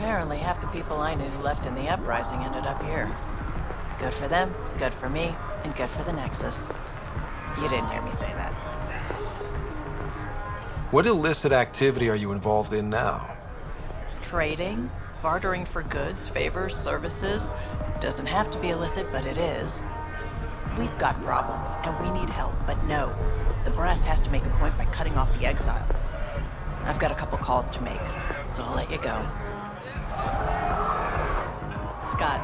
Apparently, half the people I knew who left in the uprising ended up here. Good for them, good for me, and good for the Nexus. You didn't hear me say that. What illicit activity are you involved in now? Trading, bartering for goods, favors, services. Doesn't have to be illicit, but it is. We've got problems, and we need help, but no. The brass has to make a point by cutting off the exiles. I've got a couple calls to make, so I'll let you go. Scott.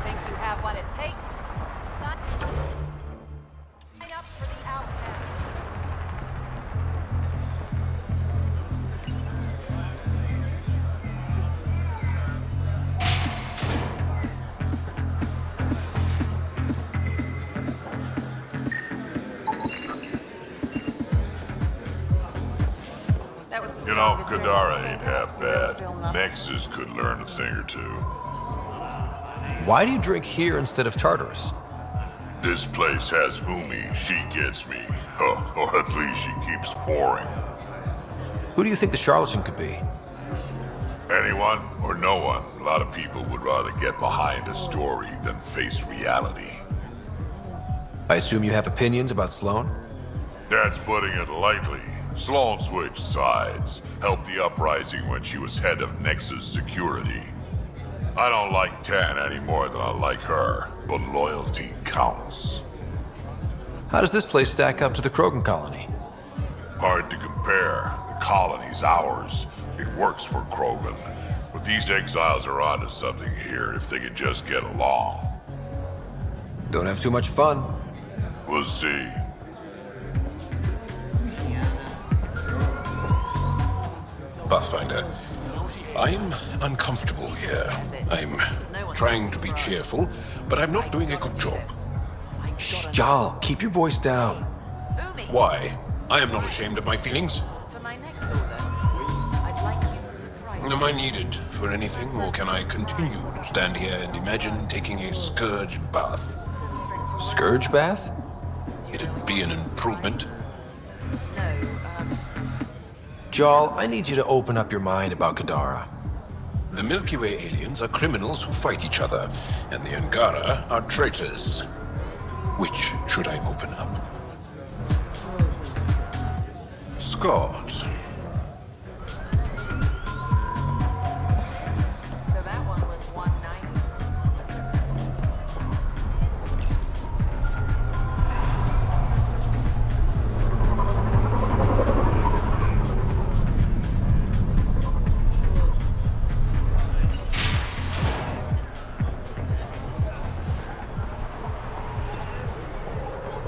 Think you have what it takes? Sign up for the outcast. You know, Kadara ain't half bad. Nexus could learn a thing or two. Why do you drink here instead of Tartarus? This place has Umi. She gets me. Or at least she keeps pouring. Who do you think the charlatan could be? Anyone or no one. A lot of people would rather get behind a story than face reality. I assume you have opinions about Sloane? That's putting it lightly. Sloane switched sides, helped the uprising when she was head of Nexus security. I don't like Tan any more than I like her, but loyalty counts. How does this place stack up to the Krogan colony? Hard to compare. The colony's ours. It works for Krogan. But these exiles are onto something here if they can just get along. Don't have too much fun. We'll see. Pathfinder, I'm uncomfortable here. I'm trying to be cheerful, but I'm not doing a good job. Shh, Jal, keep your voice down. Why? I am not ashamed of my feelings. For my next order, I'd like you to surprise Am I needed for anything, or can I continue to stand here and imagine taking a scourge bath? Scourge bath? It'd be an improvement. Jal, I need you to open up your mind about Kadara. The Milky Way aliens are criminals who fight each other, and the Angara are traitors. Which should I open up? Scott. So that one was 190.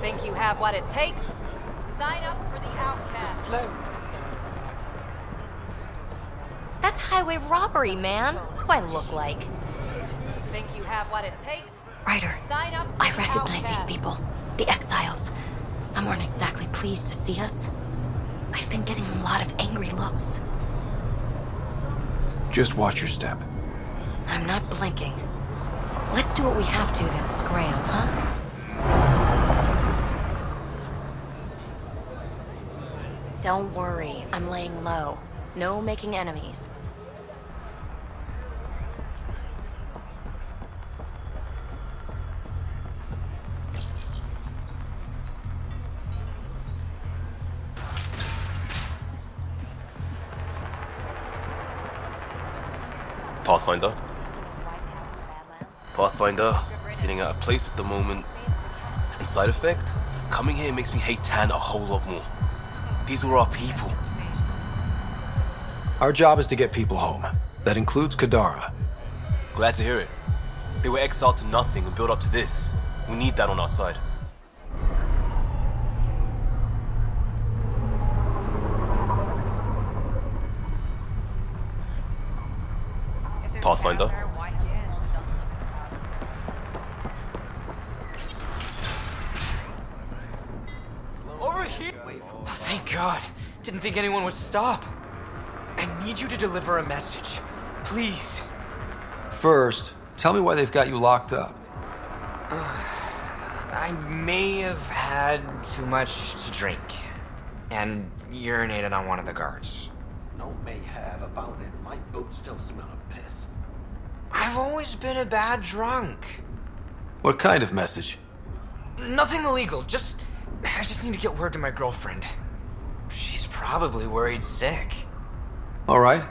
Think you have what it takes? Sign up for the outcast. That's highway robbery, man. What do I look like? Think you have what it takes? Ryder, Sign up for I the recognize outcast. these people. The exiles. Some aren't exactly pleased to see us. I've been getting a lot of angry looks. Just watch your step. I'm not blinking. Let's do what we have to, then scram, huh? Don't worry, I'm laying low. No making enemies. Pathfinder? Pathfinder, feeling out of place at the moment. And side effect? Coming here makes me hate Tan a whole lot more. These were our people. Our job is to get people home. That includes Kadara. Glad to hear it. They were exiled to nothing and built up to this. We need that on our side. Pathfinder? Over here! Oh, thank God. Didn't think anyone would stop. I need you to deliver a message. Please. First, tell me why they've got you locked up. I may have had too much to drink. and urinated on one of the guards. No may have about it. My boots still smell of piss. I've always been a bad drunk. What kind of message? Nothing illegal, I just need to get word to my girlfriend. She's probably worried sick. All right.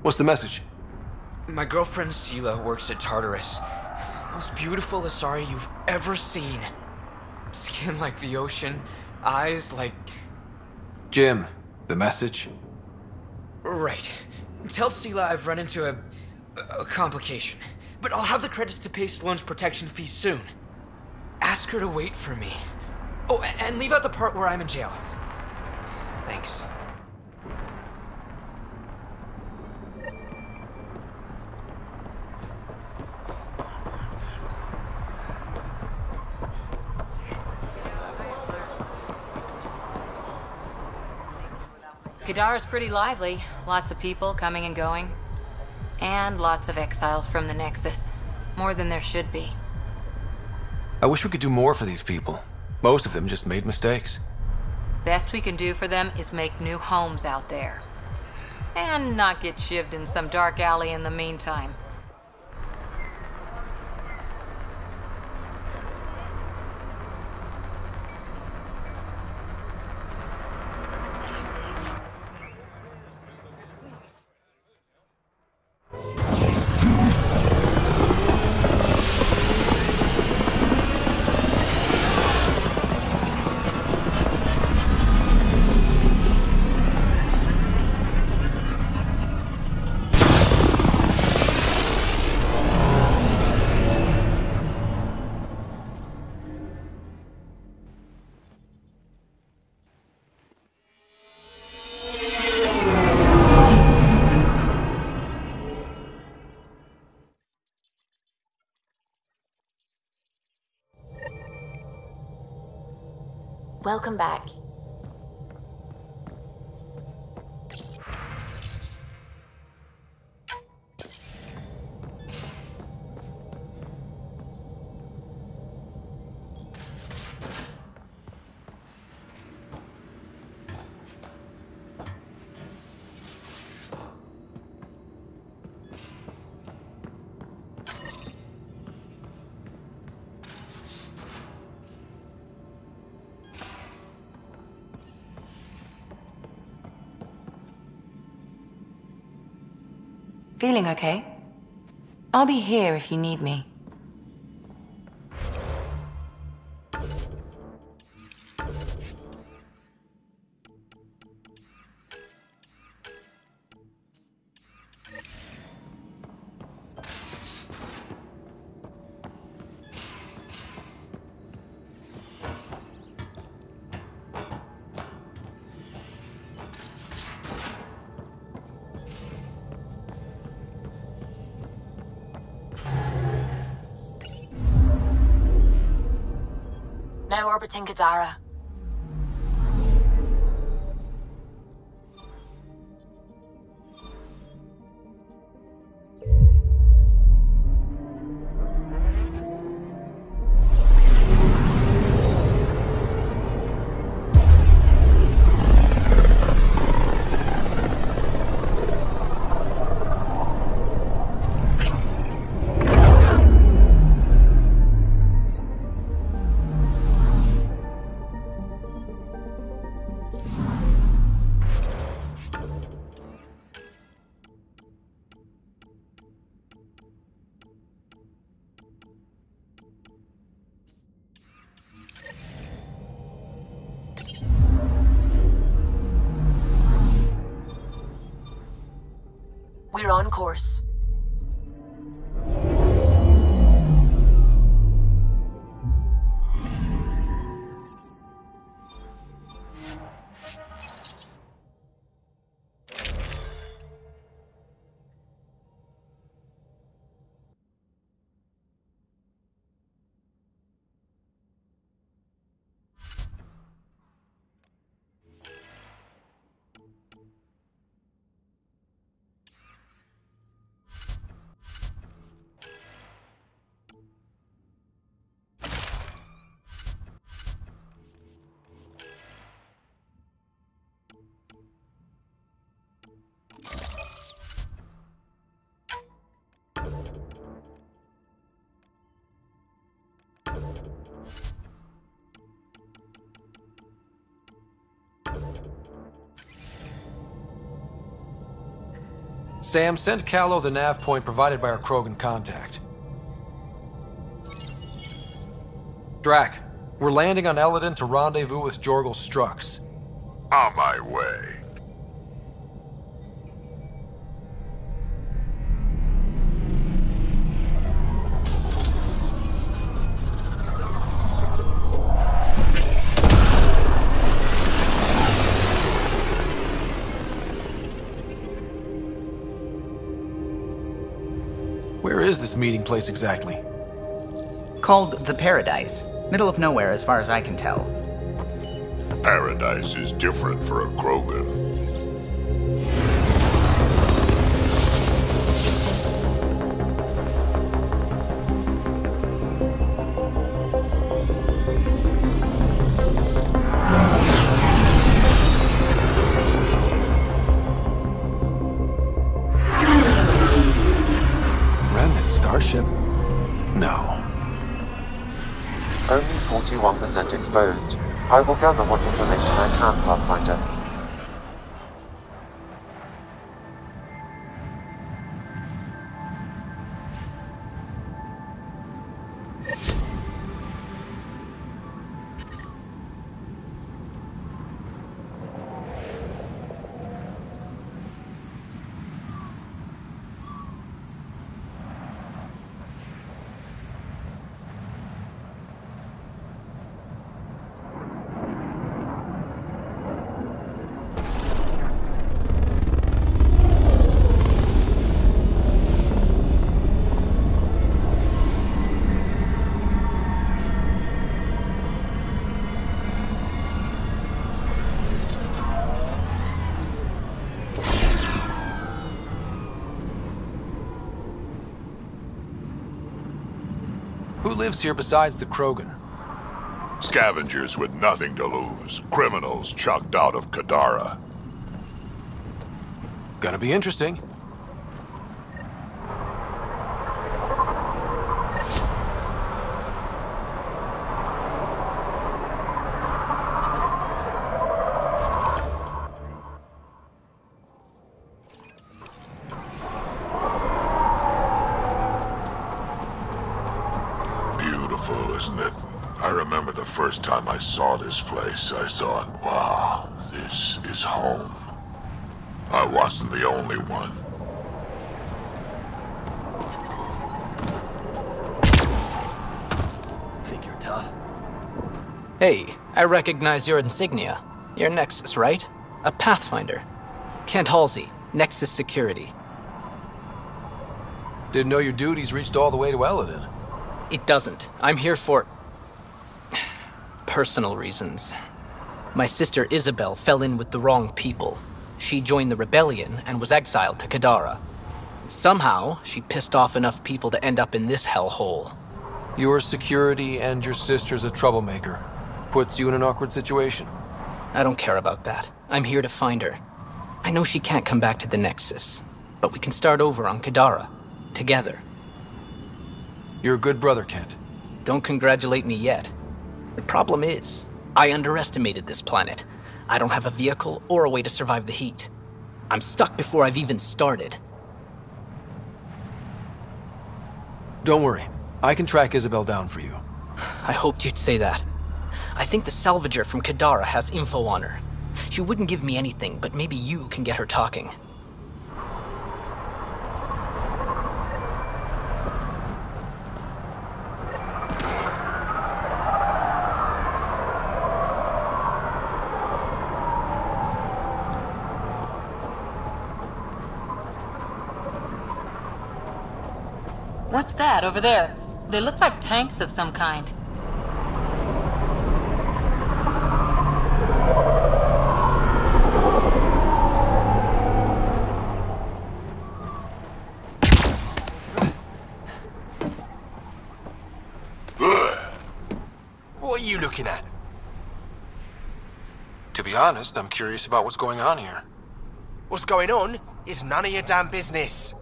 What's the message? My girlfriend Sela works at Tartarus. Most beautiful Asari you've ever seen. Skin like the ocean, eyes like... Jim, the message? Right. Tell Sela I've run into a complication. But I'll have the credits to pay Sloane's protection fee soon. Ask her to wait for me. Oh, and leave out the part where I'm in jail. Thanks. Kadara's pretty lively. Lots of people coming and going. And lots of exiles from the Nexus. More than there should be. I wish we could do more for these people. Most of them just made mistakes. Best we can do for them is make new homes out there. And not get shivved in some dark alley in the meantime. Welcome back. Feeling okay? I'll be here if you need me. Now orbiting Kadara. We're on course. Sam, send Callow the nav point provided by our Krogan contact. Drac, we're landing on Elaaden to rendezvous with Jorgal Strux. On my way. Where is this meeting place exactly? Called the Paradise. Middle of nowhere as far as I can tell. Paradise is different for a Krogan. Remnant starship? No. Only 41% exposed. I will gather what information I can, Pathfinder. Who lives here besides the Krogan? Scavengers with nothing to lose. Criminals chucked out of Kadara. Gonna be interesting. Beautiful, isn't it? I remember the first time I saw this place, I thought, wow, this is home. I wasn't the only one. Think you're tough? Hey, I recognize your insignia. You're Nexus, right? A Pathfinder. Kent Halsey, Nexus Security. Didn't know your duties reached all the way to Elaaden. It doesn't. I'm here for personal reasons. My sister Isabel fell in with the wrong people. She joined the rebellion and was exiled to Kadara. Somehow, she pissed off enough people to end up in this hellhole. Your security and your sister's a troublemaker. Puts you in an awkward situation. I don't care about that. I'm here to find her. I know she can't come back to the Nexus, but we can start over on Kadara. Together. You're a good brother, Kent. Don't congratulate me yet. The problem is, I underestimated this planet. I don't have a vehicle or a way to survive the heat. I'm stuck before I've even started. Don't worry. I can track Isabel down for you. I hoped you'd say that. I think the salvager from Kadara has info on her. She wouldn't give me anything, but maybe you can get her talking. What's that over there? They look like tanks of some kind. What are you looking at? To be honest, I'm curious about what's going on here. What's going on is none of your damn business.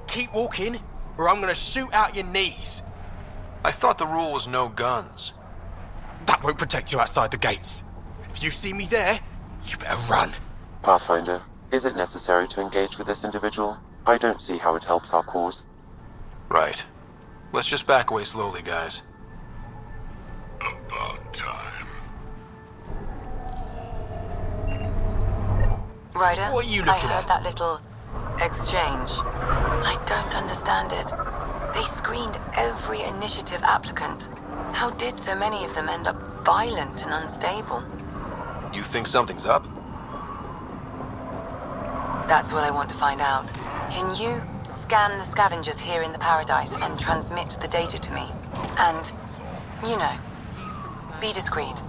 Keep walking, or I'm gonna shoot out your knees. I thought the rule was no guns. That won't protect you outside the gates. If you see me there, you better run. Pathfinder, is it necessary to engage with this individual? I don't see how it helps our cause. Right. Let's just back away slowly, guys. About time. Ryder, What are you I looking heard at? that little exchange. I don't understand it. They screened every initiative applicant. How did so many of them end up violent and unstable? You think something's up? That's what I want to find out. Can you scan the scavengers here in the Paradise and transmit the data to me? And, you know, be discreet.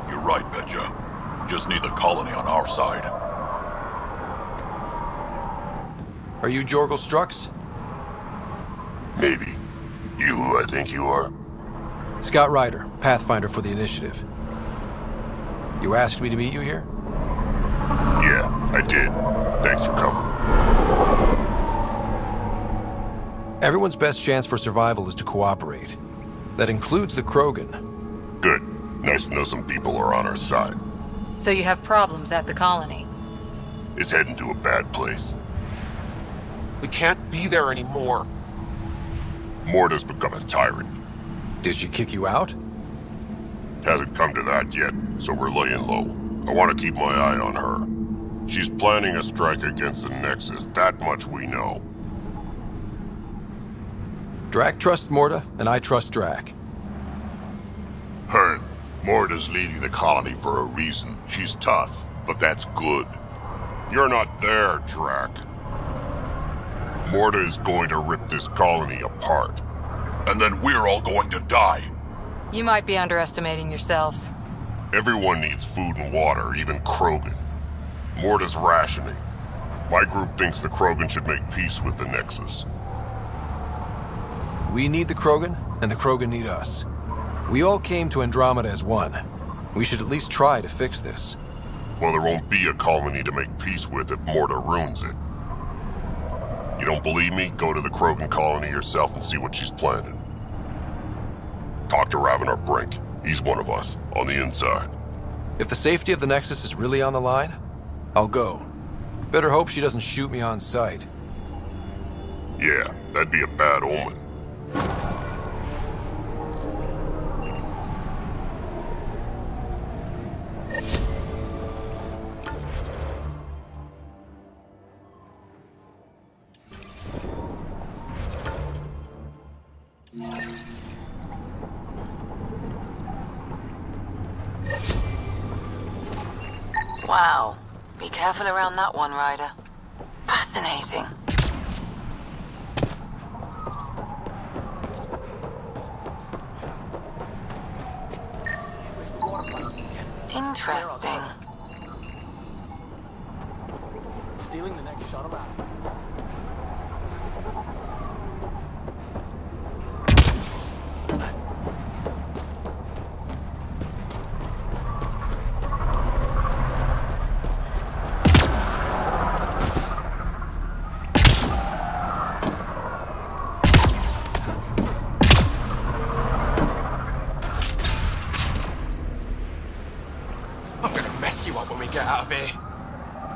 You're right, Betcha. Just need the colony on our side. Are you Jorgel Strux? Maybe. You who I think you are? Scott Ryder, Pathfinder for the Initiative. You asked me to meet you here? Yeah, I did. Thanks for coming. Everyone's best chance for survival is to cooperate. That includes the Krogan. Good. Nice to know some people are on our side. So you have problems at the colony? It's heading to a bad place. We can't be there anymore. Morta's become a tyrant. Did she kick you out? Hasn't come to that yet, so we're laying low. I want to keep my eye on her. She's planning a strike against the Nexus, that much we know. Drac trusts Morta, and I trust Drac. Hearn, Morta's leading the colony for a reason. She's tough, but that's good. You're not there, Drac. Morta is going to rip this colony apart. And then we're all going to die. You might be underestimating yourselves. Everyone needs food and water, even Krogan. Morta's rationing. My group thinks the Krogan should make peace with the Nexus. We need the Krogan, and the Krogan need us. We all came to Andromeda as one. We should at least try to fix this. Well, there won't be a colony to make peace with if Morta ruins it. You don't believe me? Go to the Krogan colony yourself and see what she's planning. Talk to Ravenar Brink. He's one of us, on the inside. If the safety of the Nexus is really on the line, I'll go. Better hope she doesn't shoot me on sight. Yeah, that'd be a bad omen. Wow. Be careful around that one, Ryder. Fascinating. Interesting. Stealing the next shuttle out.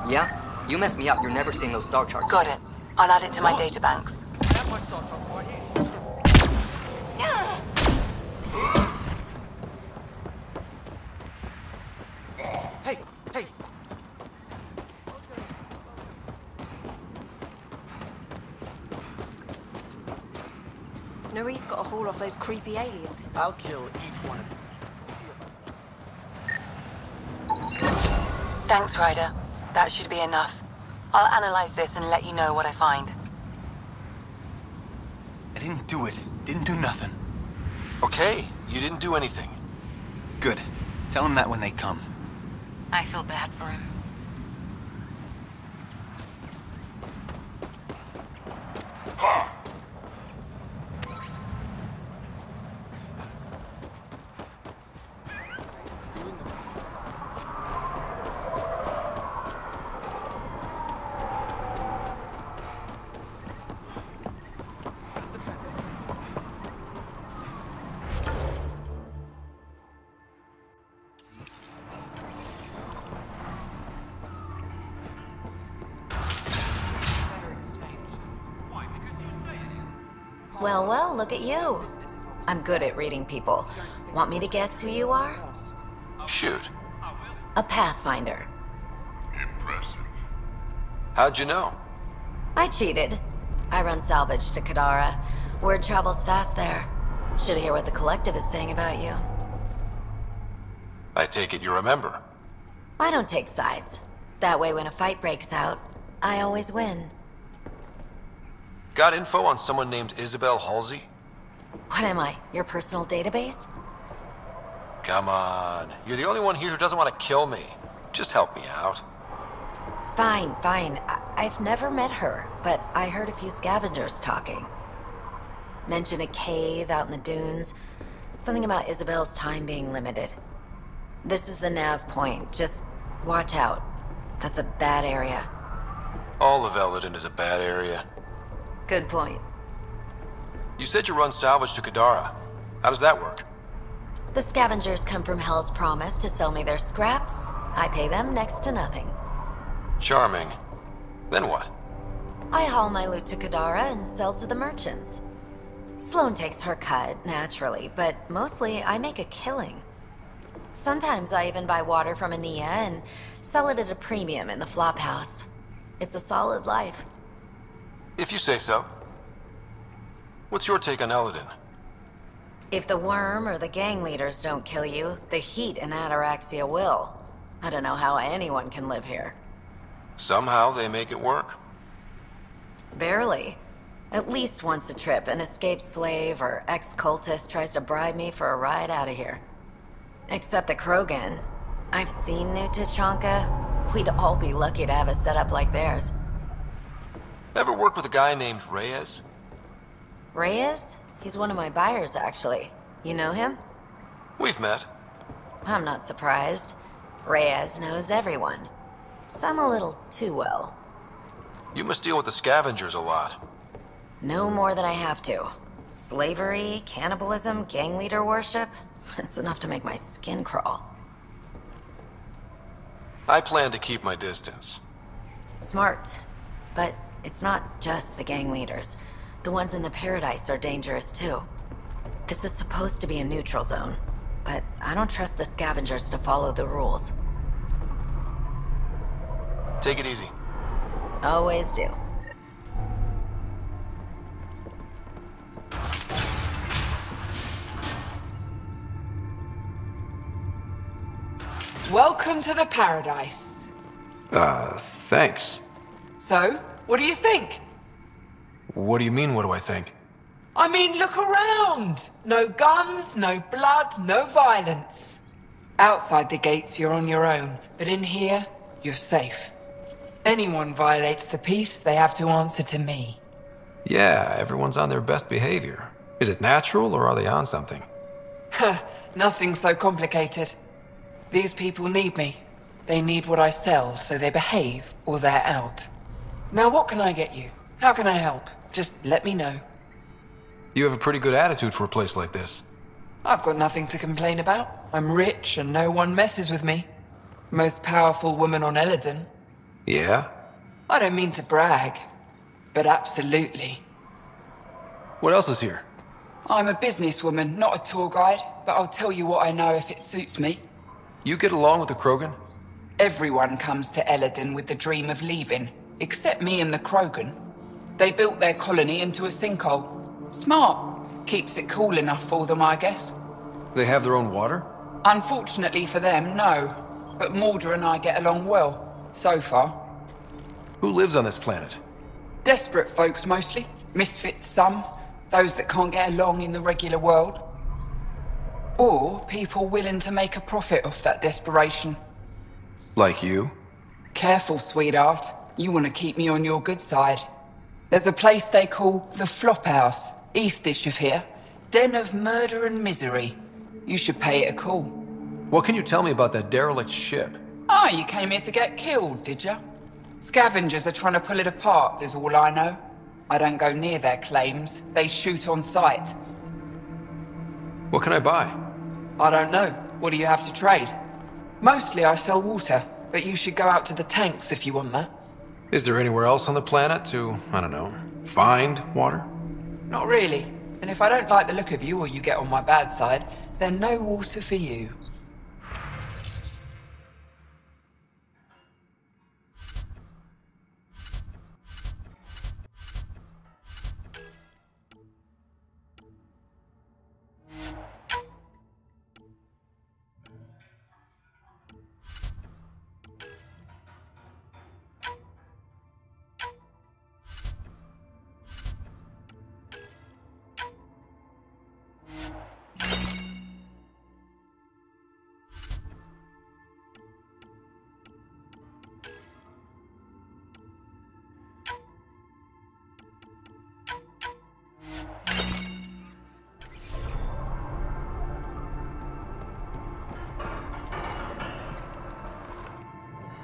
Yeah? You messed me up. You're never seeing those star charts. Got it. I'll add it to my databanks. Hey, hey! Nerys got a haul off those creepy aliens. I'll kill each one of them. Thanks, Ryder. That should be enough. I'll analyze this and let you know what I find. I didn't do it. Didn't do nothing. Okay, you didn't do anything. Good. Tell him that when they come. I feel bad for him. Well, well, look at you. I'm good at reading people. Want me to guess who you are? Shoot. A Pathfinder. Impressive. How'd you know? I cheated. I run salvage to Kadara. Word travels fast there. Should hear what the Collective is saying about you. I take it you remember. I don't take sides. That way when a fight breaks out, I always win. Got info on someone named Isabel Halsey? What am I, your personal database? Come on. You're the only one here who doesn't want to kill me. Just help me out. Fine, fine. I've never met her, but I heard a few scavengers talking. Mention a cave out in the dunes. Something about Isabel's time being limited. This is the nav point. Just watch out. That's a bad area. All of Elaaden is a bad area. Good point. You said you run salvage to Kadara. How does that work? The scavengers come from Hell's Promise to sell me their scraps. I pay them next to nothing. Charming. Then what? I haul my loot to Kadara and sell to the merchants. Sloane takes her cut, naturally, but mostly I make a killing. Sometimes I even buy water from Ania and sell it at a premium in the flop house. It's a solid life. If you say so. What's your take on Elaaden? If the worm or the gang leaders don't kill you, the heat in Ataraxia will. I don't know how anyone can live here. Somehow they make it work. Barely. At least once a trip, an escaped slave or ex-cultist tries to bribe me for a ride out of here. Except the Krogan. I've seen New Tachanka. We'd all be lucky to have a setup like theirs. Ever work with a guy named Reyes? Reyes? He's one of my buyers, actually. You know him? We've met. I'm not surprised. Reyes knows everyone. Some a little too well. You must deal with the scavengers a lot. No more than I have to. Slavery, cannibalism, gang leader worship. It's enough to make my skin crawl. I plan to keep my distance. Smart. But it's not just the gang leaders. The ones in the Paradise are dangerous too. This is supposed to be a neutral zone, but I don't trust the scavengers to follow the rules. Take it easy. Always do. Welcome to the Paradise. Thanks. So, what do you think? What do you mean, what do I think? I mean, look around. No guns, no blood, no violence. Outside the gates, you're on your own. But in here, you're safe. Anyone violates the peace, they have to answer to me. Yeah, everyone's on their best behavior. Is it natural, or are they on something? Nothing so complicated. These people need me. They need what I sell, so they behave, or they're out. Now what can I get you? How can I help? Just let me know. You have a pretty good attitude for a place like this. I've got nothing to complain about. I'm rich and no one messes with me. Most powerful woman on Elaaden. Yeah? I don't mean to brag, but absolutely. What else is here? I'm a businesswoman, not a tour guide, but I'll tell you what I know if it suits me. You get along with the Krogan? Everyone comes to Elaaden with the dream of leaving, except me and the Krogan. They built their colony into a sinkhole. Smart. Keeps it cool enough for them, I guess. They have their own water? Unfortunately for them, no. But Mulder and I get along well, so far. Who lives on this planet? Desperate folks, mostly. Misfits, some. Those that can't get along in the regular world. Or people willing to make a profit off that desperation. Like you? Careful, sweetheart. You want to keep me on your good side. There's a place they call the Flop House, eastish of here. Den of murder and misery. You should pay it a call. What can you tell me about that derelict ship? Ah, you came here to get killed, did ya? Scavengers are trying to pull it apart, is all I know. I don't go near their claims. They shoot on sight. What can I buy? I don't know. What do you have to trade? Mostly I sell water, but you should go out to the tanks if you want that. Is there anywhere else on the planet to, I don't know, find water? Not really. And if I don't like the look of you or you get on my bad side, then no water for you.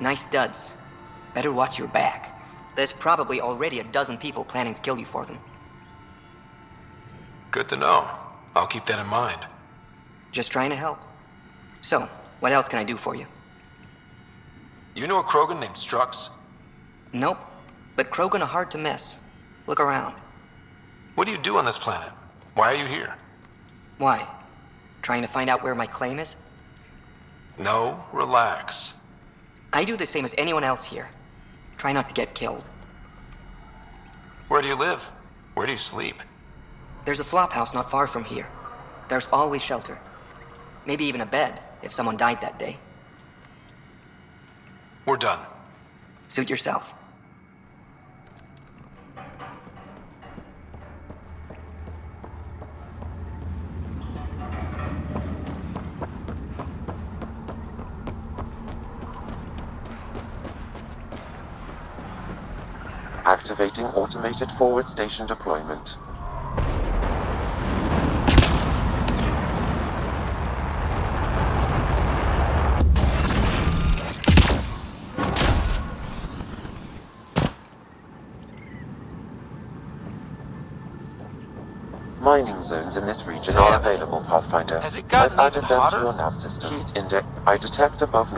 Nice duds. Better watch your back. There's probably already a dozen people planning to kill you for them. Good to know. I'll keep that in mind. Just trying to help. So, what else can I do for you? You know a Krogan named Strux? Nope. But Krogan are hard to miss. Look around. What do you do on this planet? Why are you here? Why? Trying to find out where my claim is? No, relax. I do the same as anyone else here. Try not to get killed. Where do you live? Where do you sleep? There's a flophouse not far from here. There's always shelter. Maybe even a bed, if someone died that day. We're done. Suit yourself. Activating automated forward station deployment. Mining zones in this region are available, Pathfinder. Has it gotten I've added even them hotter? to your nav system. Index. I detect above.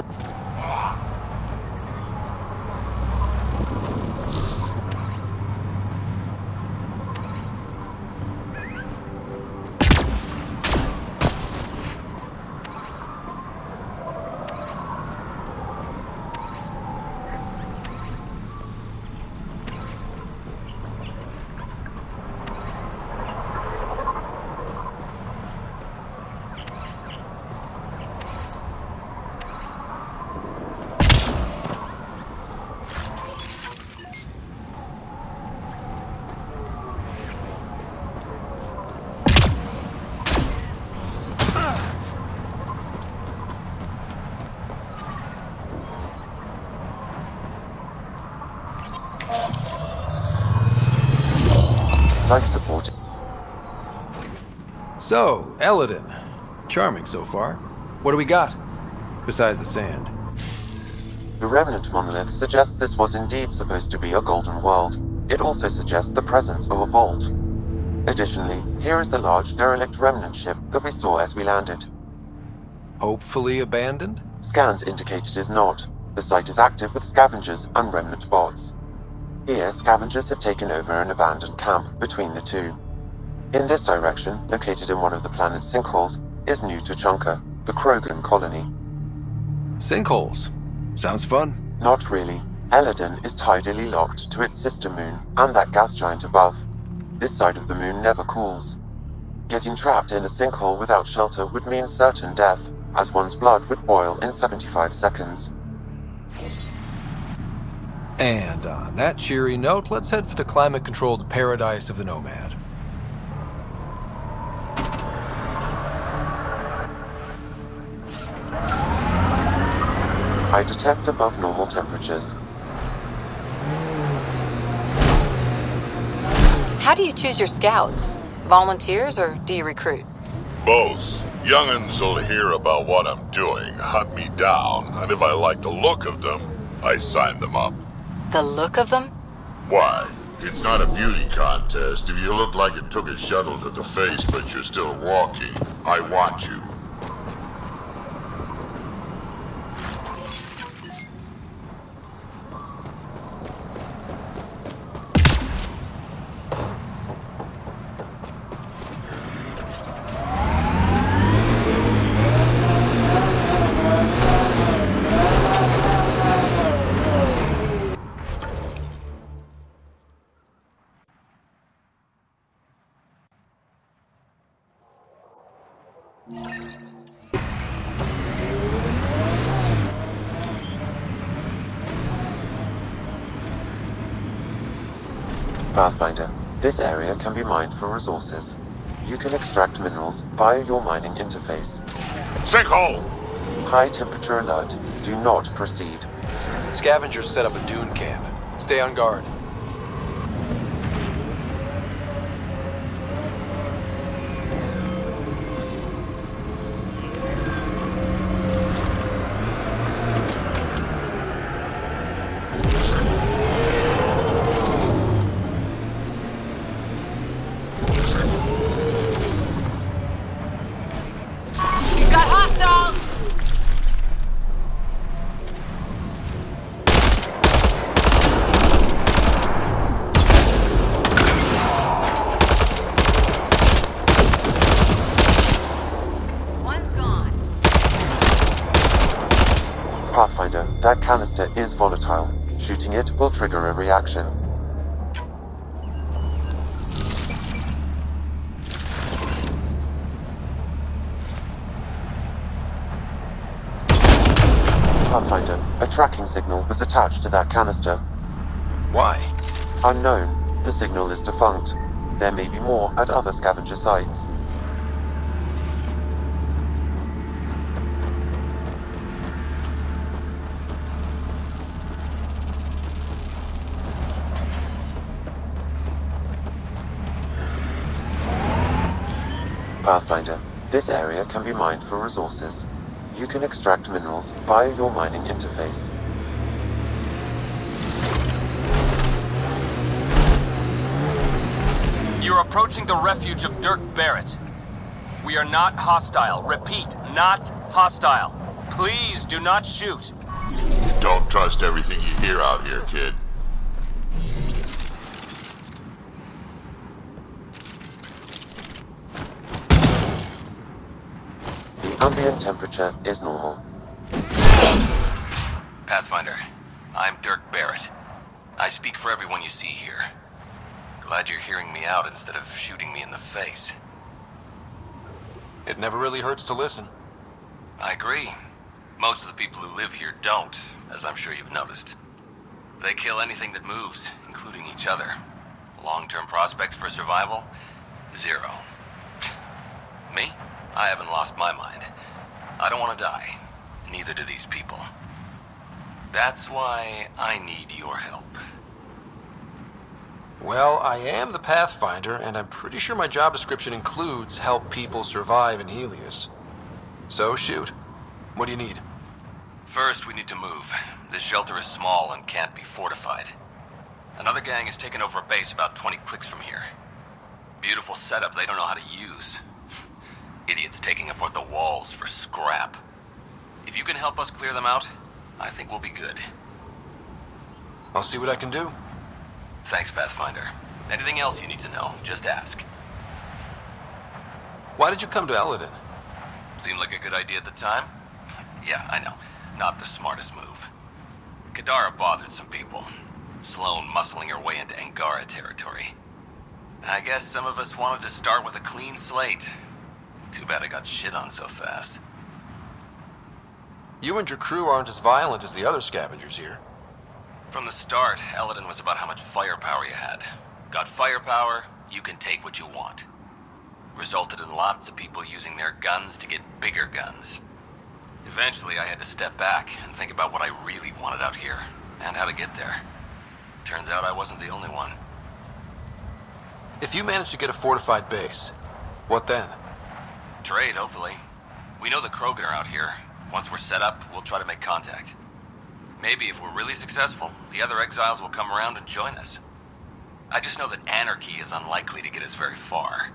Life support. So, Elaaden. Charming so far. What do we got? Besides the sand. The remnant monolith suggests this was indeed supposed to be a golden world. It also suggests the presence of a vault. Additionally, here is the large derelict remnant ship that we saw as we landed. Hopefully abandoned? Scans indicate it is not. The site is active with scavengers and remnant bots. Here, scavengers have taken over an abandoned camp between the two. In this direction, located in one of the planet's sinkholes, is New Tuchanka, the Krogan colony. Sinkholes? Sounds fun. Not really. Elaaden is tidally locked to its sister moon and that gas giant above. This side of the moon never cools. Getting trapped in a sinkhole without shelter would mean certain death, as one's blood would boil in 75 seconds. And on that cheery note, let's head for the climate-controlled paradise of the Nomad. I detect above normal temperatures. How do you choose your scouts? Volunteers or do you recruit? Both. Young'uns will hear about what I'm doing, hunt me down, and if I like the look of them, I sign them up. The look of them? Why? It's not a beauty contest. If you look like it took a shuttle to the face but you're still walking, I want you. Pathfinder, this area can be mined for resources. You can extract minerals via your mining interface. Sinkhole! High temperature alert. Do not proceed. Scavengers set up a dune camp. Stay on guard. Got hostiles! Pathfinder, that canister is volatile. Shooting it will trigger a reaction. Pathfinder, a tracking signal was attached to that canister. Why? Unknown. The signal is defunct. There may be more at other scavenger sites. Pathfinder, this area can be mined for resources. You can extract minerals via your mining interface. You're approaching the refuge of Dirk Barrett. We are not hostile. Repeat, not hostile. Please do not shoot. Don't trust everything you hear out here, kid. The ambient temperature is normal. Pathfinder, I'm Dirk Barrett. I speak for everyone you see here. Glad you're hearing me out instead of shooting me in the face. It never really hurts to listen. I agree. Most of the people who live here don't, as I'm sure you've noticed. They kill anything that moves, including each other. Long-term prospects for survival? Zero. Me? I haven't lost my mind. I don't want to die. Neither do these people. That's why I need your help. Well, I am the Pathfinder, and I'm pretty sure my job description includes help people survive in Helios. So shoot. What do you need? First, we need to move. This shelter is small and can't be fortified. Another gang has taken over a base about 20 clicks from here. Beautiful setup they don't know how to use. Idiots taking apart the walls for scrap. If you can help us clear them out, I think we'll be good. I'll see what I can do. Thanks, Pathfinder. Anything else you need to know, just ask. Why did you come to Elaaden? Seemed like a good idea at the time? Yeah, I know. Not the smartest move. Kadara bothered some people. Sloane muscling her way into Angara territory. I guess some of us wanted to start with a clean slate. Too bad I got shit on so fast. You and your crew aren't as violent as the other scavengers here. From the start, Elaaden was about how much firepower you had. Got firepower, you can take what you want. Resulted in lots of people using their guns to get bigger guns. Eventually, I had to step back and think about what I really wanted out here, and how to get there. Turns out I wasn't the only one. If you manage to get a fortified base, what then? Trade, hopefully. We know the Krogan are out here. Once we're set up, we'll try to make contact. Maybe if we're really successful, the other exiles will come around and join us. I just know that anarchy is unlikely to get us very far.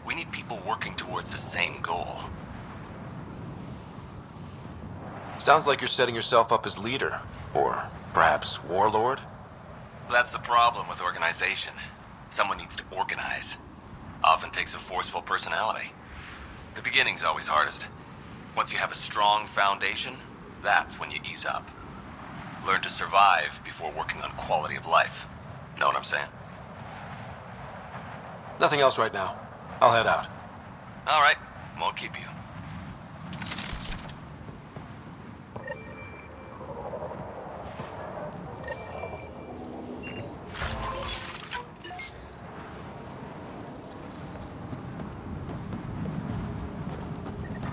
We need people working towards the same goal. Sounds like you're setting yourself up as leader, or perhaps warlord? That's the problem with organization. Someone needs to organize. Often takes a forceful personality. The beginning's always hardest. Once you have a strong foundation, that's when you ease up. Learn to survive before working on quality of life. Know what I'm saying? Nothing else right now. I'll head out. All right, won't keep you.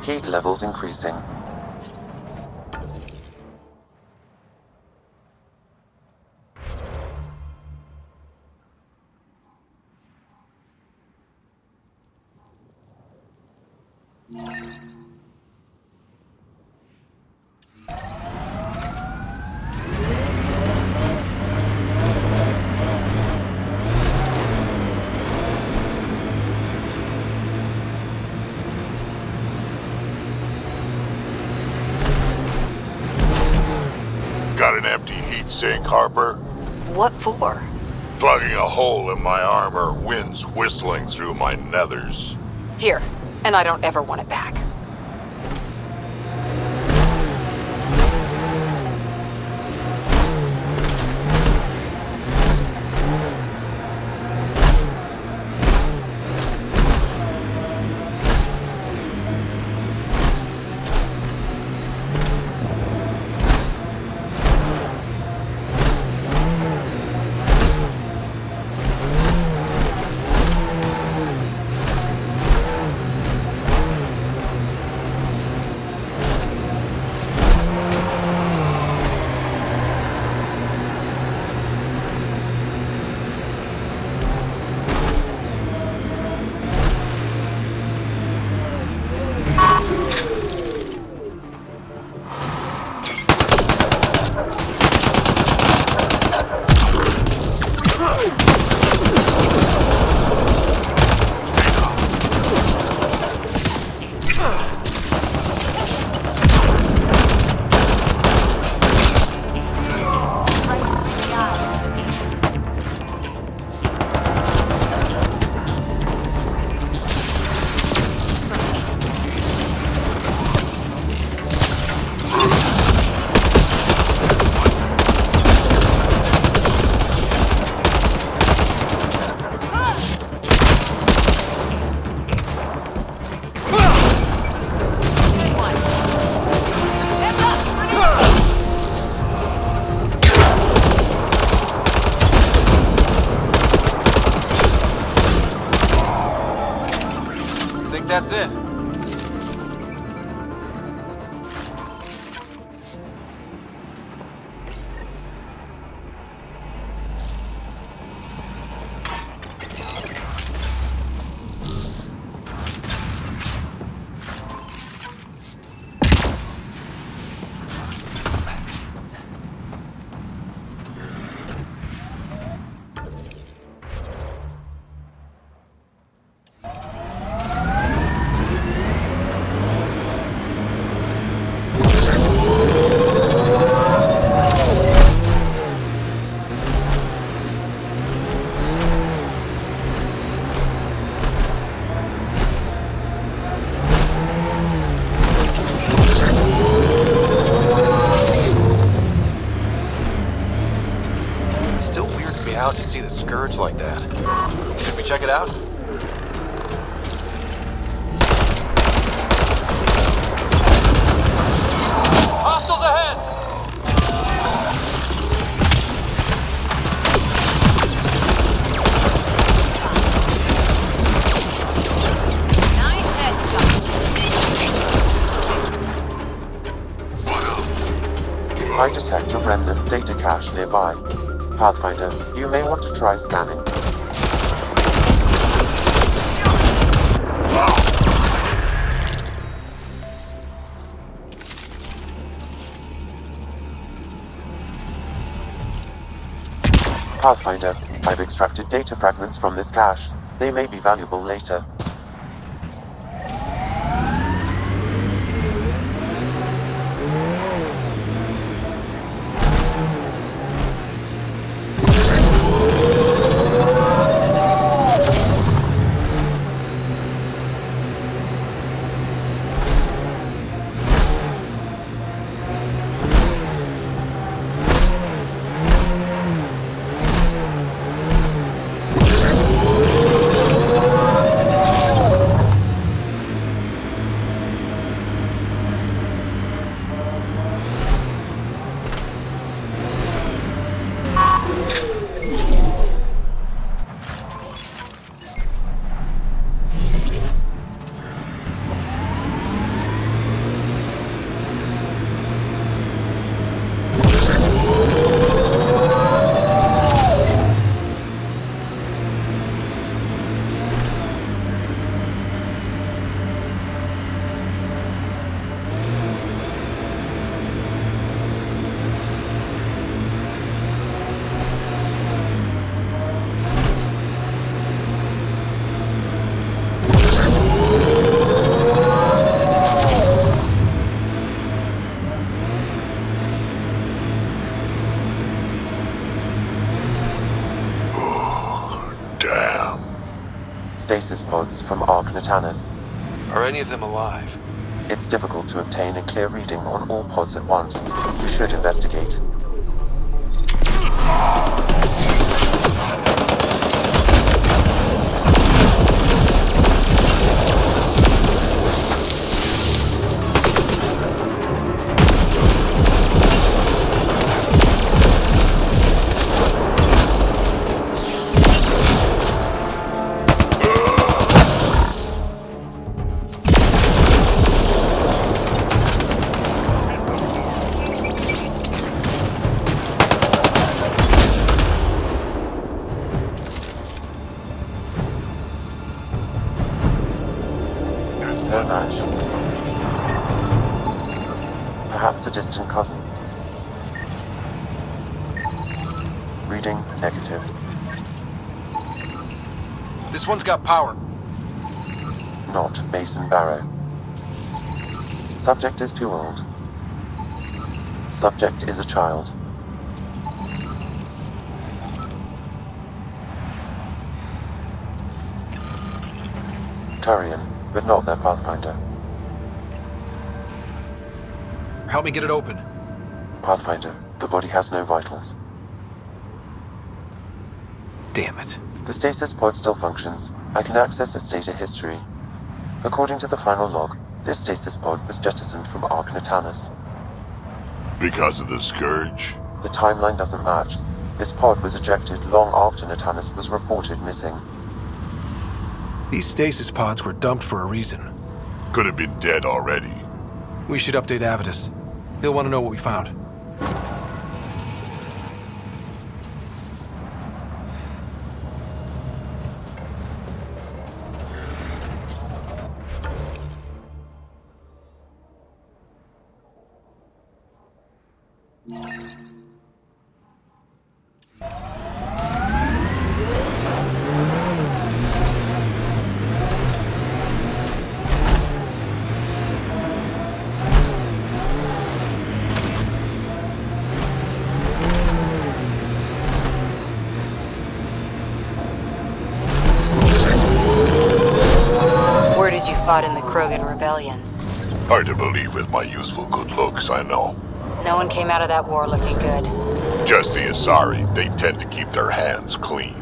heat levels increasing. Got an empty heat sink, Harper? What for? Plugging a hole in my armor, wind's whistling through my nethers. Here, and I don't ever want it back. That's it. Out to see the Scourge like that. Should we check it out? Hostiles ahead! I detect a remnant data cache nearby. Pathfinder, you may want to try scanning. Pathfinder, I've extracted data fragments from this cache. They may be valuable later. stasis pods from Ark Natanus. Are any of them alive? It's difficult to obtain a clear reading on all pods at once. We should investigate. No match. Perhaps a distant cousin. Reading negative. This one's got power. Not Mason Barrow. Subject is too old. Subject is a child. Turian, but not their Pathfinder. Help me get it open. Pathfinder, the body has no vitals. Damn it. The stasis pod still functions. I can access its data history. According to the final log, this stasis pod was jettisoned from Ark Natanus. Because of the Scourge? The timeline doesn't match. This pod was ejected long after Natanus was reported missing. These stasis pods were dumped for a reason. Could have been dead already. We should update Avitus. He'll want to know what we found. Fought in the Krogan rebellions. Hard to believe with my youthful good looks, I know. No one came out of that war looking good. Just the Asari, they tend to keep their hands clean.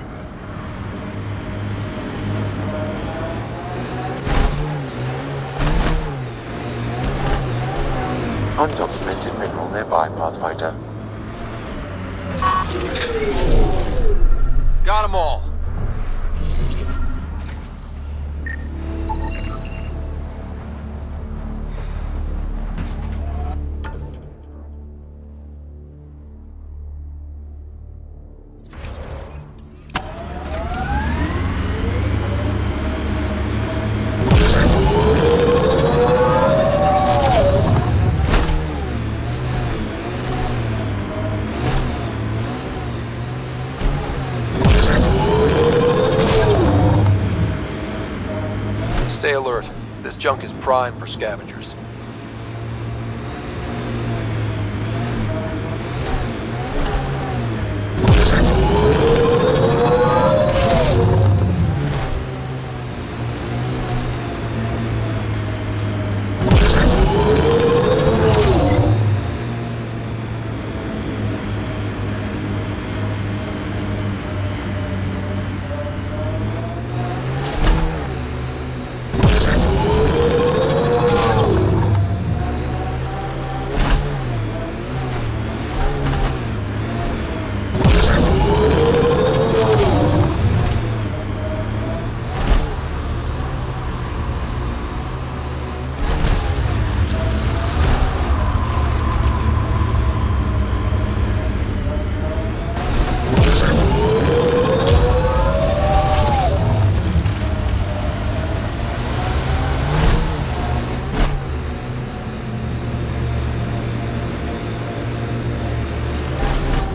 Undocumented mineral nearby, Pathfinder. Got them all. Stay alert. This junk is prime for scavengers.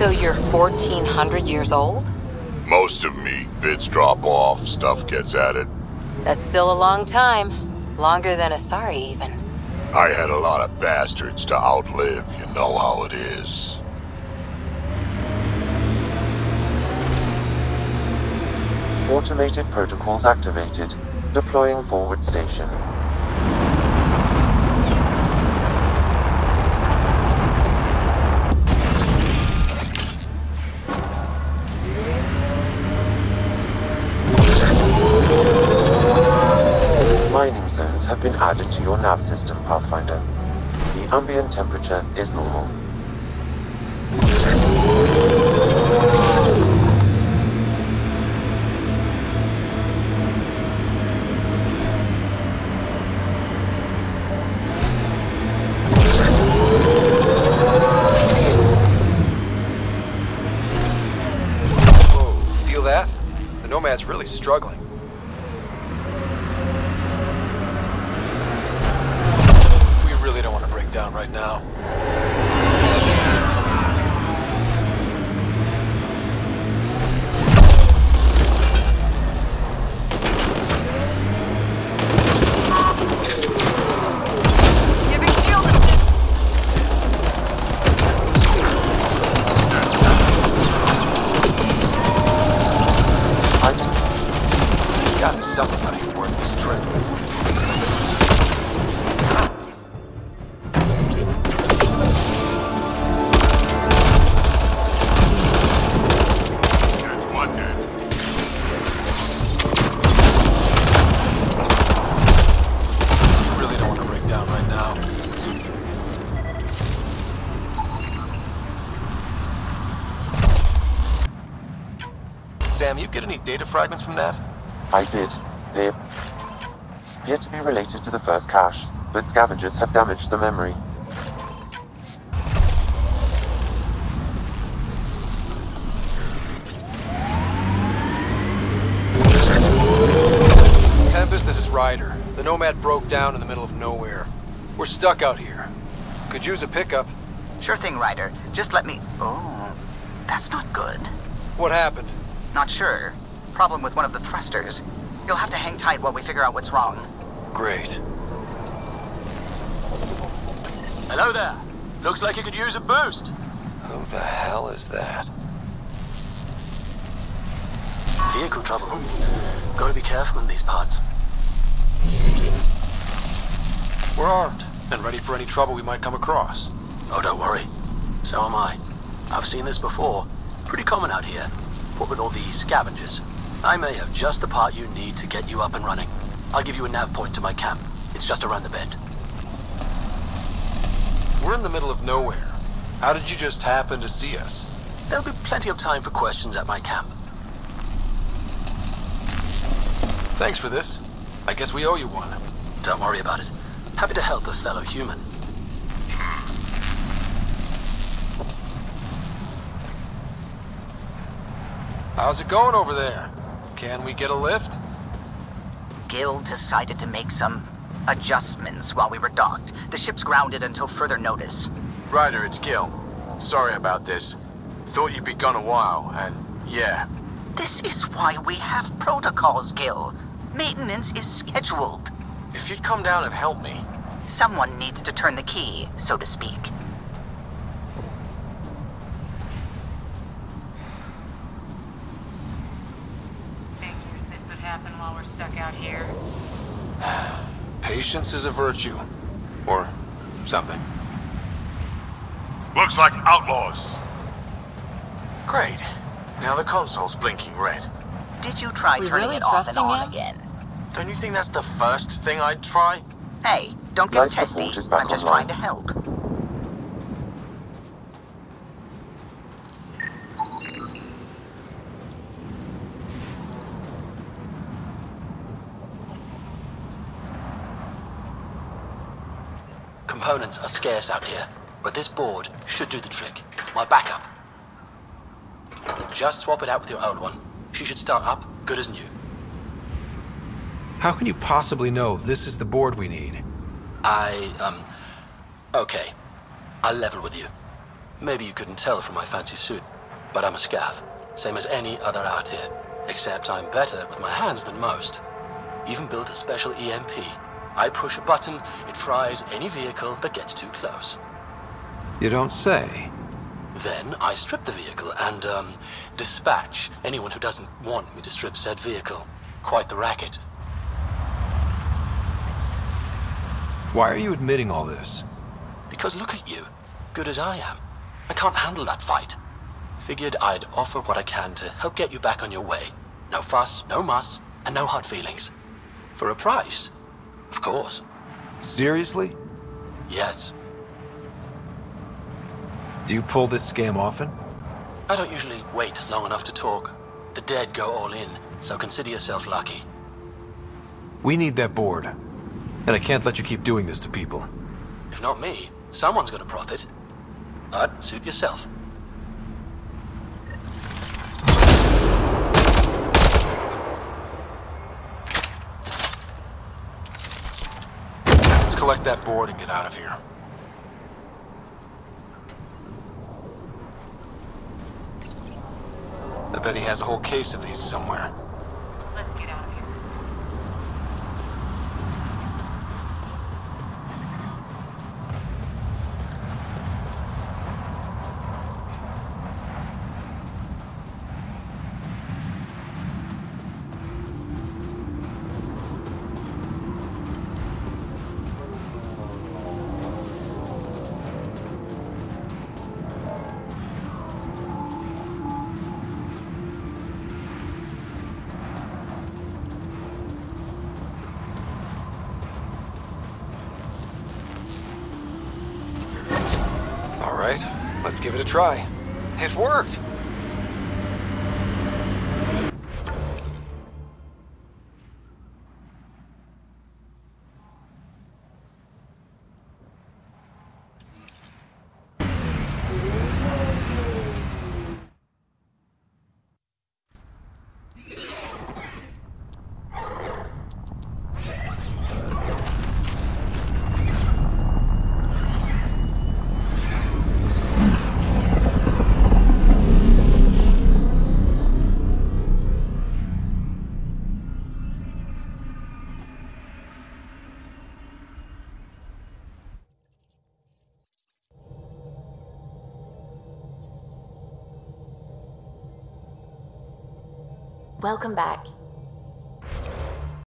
So you're 1,400 years old? Most of me. Bits drop off, stuff gets added. That's still a long time. Longer than Asari, even. I had a lot of bastards to outlive, you know how it is. Automated protocols activated. Deploying forward station. Mining zones have been added to your nav system, Pathfinder. The ambient temperature is normal. Whoa, feel that? The Nomad's really struggling. We really don't want to break down right now. Something worth this trip. You really don't want to break down right now. Sam, you get any data fragments from that? I did. They appear to be related to the first cache, but scavengers have damaged the memory. Tempest, this is Ryder. The Nomad broke down in the middle of nowhere. We're stuck out here. Could use a pickup. Sure thing, Ryder. Just let me... Oh, that's not good. What happened? Not sure. Problem with one of the thrusters. You'll have to hang tight while we figure out what's wrong. Great. Hello there. Looks like you could use a boost. Who the hell is that? Vehicle trouble. Gotta be careful in these parts. We're armed and ready for any trouble we might come across. Oh, don't worry. So am I. I've seen this before. Pretty common out here. What with all these scavengers. I may have just the part you need to get you up and running. I'll give you a nav point to my camp. It's just around the bend. We're in the middle of nowhere. How did you just happen to see us? There'll be plenty of time for questions at my camp. Thanks for this. I guess we owe you one. Don't worry about it. Happy to help a fellow human. How's it going over there? Can we get a lift? Gil decided to make some adjustments while we were docked. The ship's grounded until further notice. Ryder, it's Gil. Sorry about this. Thought you'd be gone a while, and yeah. This is why we have protocols, Gil. Maintenance is scheduled. If you'd come down and help me. Someone needs to turn the key, so to speak. Figures this would happen while we're stuck out here. Patience is a virtue. Or something. Looks like outlaws. Great. Now the console's blinking red. Did you try turning it off and on again? Don't you think that's the first thing I'd try? Hey, don't get testy. I'm just trying to help. Components are scarce out here, but this board should do the trick. My backup. Just swap it out with your old one. She should start up good as new. How can you possibly know this is the board we need? Okay. I'll level with you. Maybe you couldn't tell from my fancy suit, but I'm a scav. Same as any other out here. Except I'm better with my hands than most. Even built a special EMP. I push a button, it fries any vehicle that gets too close. You don't say. Then I strip the vehicle and, dispatch anyone who doesn't want me to strip said vehicle. Quite the racket. Why are you admitting all this? Because look at you, good as I am. I can't handle that fight. Figured I'd offer what I can to help get you back on your way. No fuss, no muss, and no hard feelings. For a price, of course. Seriously? Yes. Do you pull this scam often? I don't usually wait long enough to talk. The dead go all in, so consider yourself lucky. We need that board. And I can't let you keep doing this to people. If not me, someone's gonna profit. But suit yourself. Let's collect that board and get out of here. I bet he has a whole case of these somewhere. Let's get out of here. All right, let's give it a try. It worked! Welcome back.